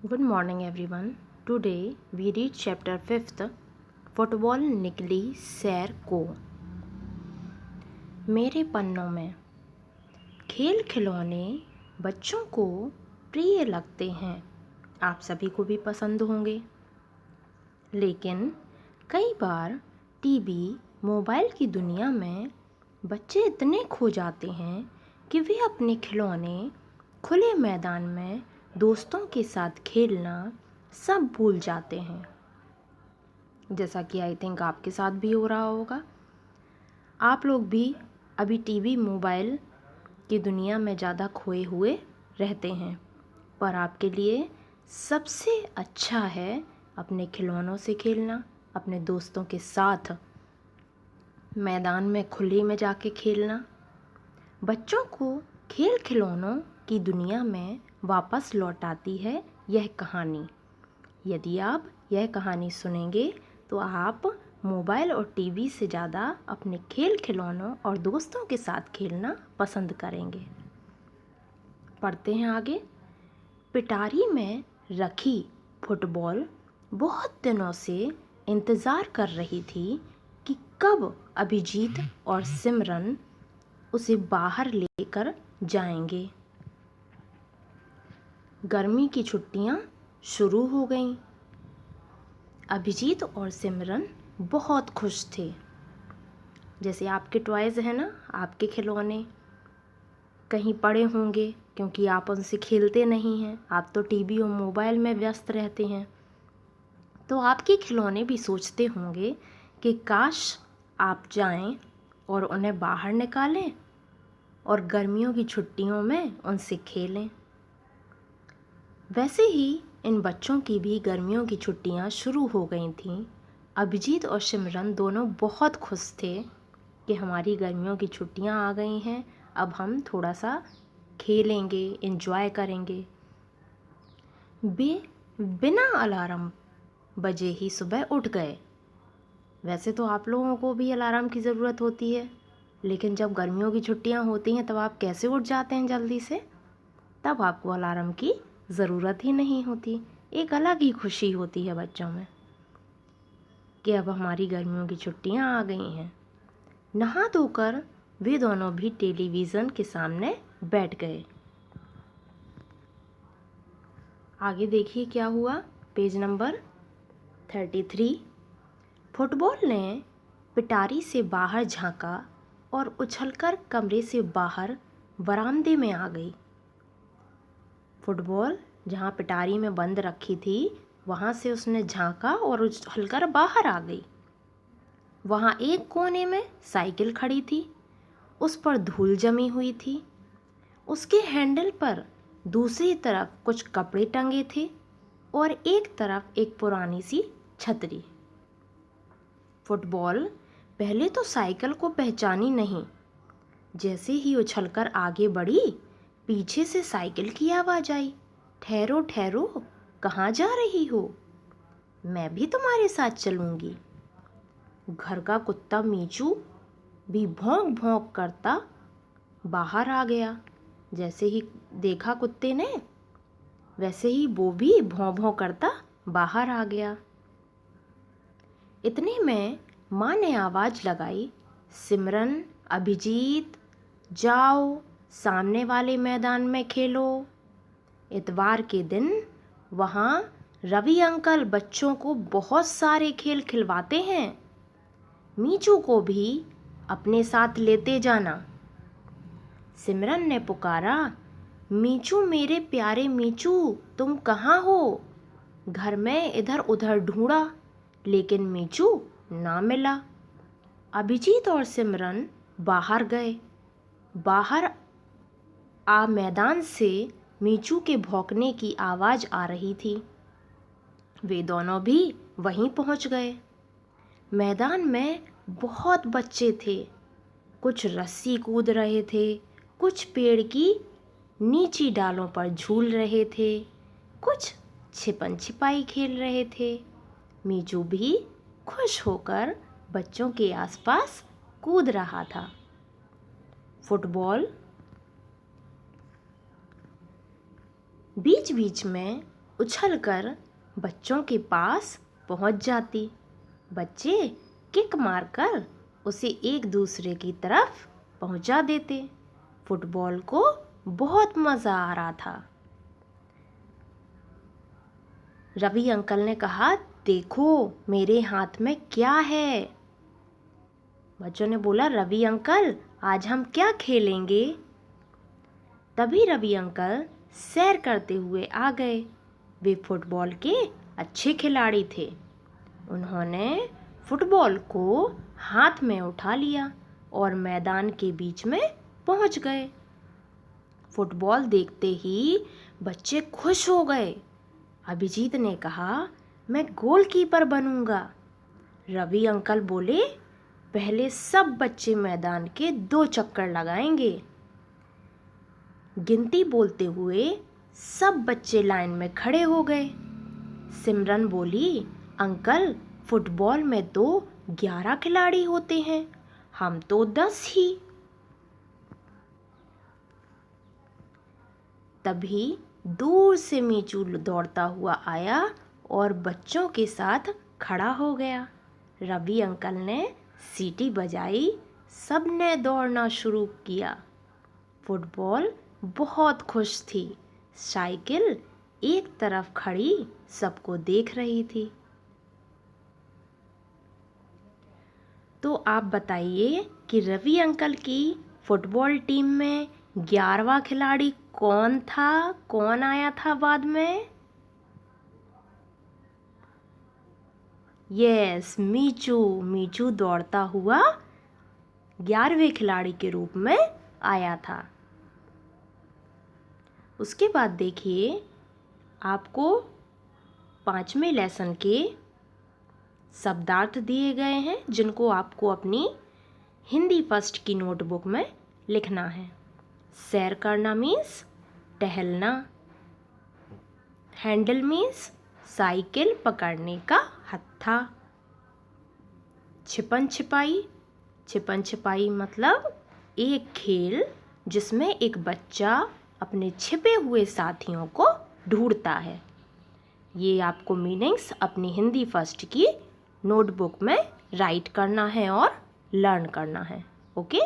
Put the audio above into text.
Good morning everyone. Today we read chapter 5th football निकली सैर को। मेरे पन्नों में खेल खिलौने बच्चों को प्रिय लगते हैं, आप सभी को भी पसंद होंगे। लेकिन कई बार टीवी मोबाइल की दुनिया में बच्चे इतने खो जाते हैं कि वे अपने खिलौने खुले मैदान में दोस्तों के साथ खेलना सब भूल जाते हैं। जैसा कि आई थिंक आपके साथ भी हो रहा होगा। आप लोग भी अभी टीवी मोबाइल की दुनिया में ज़्यादा खोए हुए रहते हैं, पर आपके लिए सबसे अच्छा है अपने खिलौनों से खेलना, अपने दोस्तों के साथ मैदान में खुले में जाके खेलना। बच्चों को खेल खिलौनों की दुनिया में वापस लौटाती है यह कहानी। यदि आप यह कहानी सुनेंगे तो आप मोबाइल और टीवी से ज़्यादा अपने खेल खिलौनों और दोस्तों के साथ खेलना पसंद करेंगे। पढ़ते हैं आगे। पिटारी में रखी फुटबॉल बहुत दिनों से इंतज़ार कर रही थी कि कब अभिजीत और सिमरन उसे बाहर लेकर जाएंगे। गर्मी की छुट्टियां शुरू हो गईं। अभिजीत और सिमरन बहुत खुश थे। जैसे आपके टॉयज़ हैं ना, आपके खिलौने कहीं पड़े होंगे क्योंकि आप उनसे खेलते नहीं हैं, आप तो टीवी और मोबाइल में व्यस्त रहते हैं। तो आपके खिलौने भी सोचते होंगे कि काश आप जाएं और उन्हें बाहर निकालें और गर्मियों की छुट्टियों में उनसे खेलें। वैसे ही इन बच्चों की भी गर्मियों की छुट्टियां शुरू हो गई थीं। अभिजीत और सिमरन दोनों बहुत खुश थे कि हमारी गर्मियों की छुट्टियां आ गई हैं, अब हम थोड़ा सा खेलेंगे, एंजॉय करेंगे। वे बिना अलार्म बजे ही सुबह उठ गए। वैसे तो आप लोगों को भी अलार्म की ज़रूरत होती है, लेकिन जब गर्मियों की छुट्टियां होती हैं तब आप कैसे उठ जाते हैं जल्दी से? तब आपको अलार्म की ज़रूरत ही नहीं होती। एक अलग ही खुशी होती है बच्चों में कि अब हमारी गर्मियों की छुट्टियां आ गई हैं। नहा धोकर वे दोनों भी टेलीविज़न के सामने बैठ गए। आगे देखिए क्या हुआ। Page number 33। फुटबॉल ने पिटारी से बाहर झांका और उछलकर कमरे से बाहर बरामदे में आ गई। फुटबॉल जहाँ पिटारी में बंद रखी थी वहाँ से उसने झांका और उछलकर बाहर आ गई। वहाँ एक कोने में साइकिल खड़ी थी, उस पर धूल जमी हुई थी। उसके हैंडल पर दूसरी तरफ कुछ कपड़े टंगे थे और एक तरफ एक पुरानी सी छतरी। फुटबॉल पहले तो साइकिल को पहचानी नहीं। जैसे ही उछलकर आगे बढ़ी, पीछे से साइकिल की आवाज़ आई, ठहरो ठहरो, कहाँ जा रही हो? मैं भी तुम्हारे साथ चलूँगी। घर का कुत्ता मीचू भी भौंक भौंक करता बाहर आ गया। जैसे ही देखा कुत्ते ने, वैसे ही वो भी भौं भौं करता बाहर आ गया। इतने में माँ ने आवाज़ लगाई, सिमरन, अभिजीत, जाओ सामने वाले मैदान में खेलो। इतवार के दिन वहाँ रवि अंकल बच्चों को बहुत सारे खेल खिलवाते हैं, मीचू को भी अपने साथ लेते जाना। सिमरन ने पुकारा, मीचू मेरे प्यारे मीचू, तुम कहाँ हो? घर में इधर उधर ढूंढा लेकिन मीचू ना मिला। अभिजीत और सिमरन बाहर गए। बाहर मैदान से मीचू के भौंकने की आवाज़ आ रही थी। वे दोनों भी वहीं पहुंच गए। मैदान में बहुत बच्चे थे। कुछ रस्सी कूद रहे थे, कुछ पेड़ की नीची डालों पर झूल रहे थे, कुछ छिपन छिपाई खेल रहे थे। मीचू भी खुश होकर बच्चों के आसपास कूद रहा था। फुटबॉल बीच बीच में उछलकर बच्चों के पास पहुंच जाती। बच्चे किक मारकर उसे एक दूसरे की तरफ पहुंचा देते। फुटबॉल को बहुत मज़ा आ रहा था। रवि अंकल ने कहा, देखो मेरे हाथ में क्या है। बच्चों ने बोला, रवि अंकल आज हम क्या खेलेंगे? तभी रवि अंकल सैर करते हुए आ गए। वे फुटबॉल के अच्छे खिलाड़ी थे। उन्होंने फुटबॉल को हाथ में उठा लिया और मैदान के बीच में पहुंच गए। फुटबॉल देखते ही बच्चे खुश हो गए। अभिजीत ने कहा, मैं गोलकीपर बनूंगा। रवि अंकल बोले, पहले सब बच्चे मैदान के 2 चक्कर लगाएंगे। गिनती बोलते हुए सब बच्चे लाइन में खड़े हो गए। सिमरन बोली, अंकल फुटबॉल में तो 11 खिलाड़ी होते हैं, हम तो 10 ही। तभी दूर से मीचू दौड़ता हुआ आया और बच्चों के साथ खड़ा हो गया। रवि अंकल ने सीटी बजाई, सबने दौड़ना शुरू किया। फुटबॉल बहुत खुश थी। साइकिल एक तरफ खड़ी सबको देख रही थी। तो आप बताइए कि रवि अंकल की फुटबॉल टीम में 11वां खिलाड़ी कौन था? कौन आया था बाद में? यस, मीचू। मीचू दौड़ता हुआ 11वें खिलाड़ी के रूप में आया था। उसके बाद देखिए, आपको 5वें लेसन के शब्दार्थ दिए गए हैं जिनको आपको अपनी हिंदी फर्स्ट की नोटबुक में लिखना है। सैर करना मीन्स टहलना। हैंडल मीन्स साइकिल पकड़ने का हत्था। छिपन छिपाई, छिपन छिपाई मतलब एक खेल जिसमें एक बच्चा अपने छिपे हुए साथियों को ढूंढता है। ये आपको मीनिंग्स अपनी हिंदी फर्स्ट की नोटबुक में राइट करना है और लर्न करना है। ओके।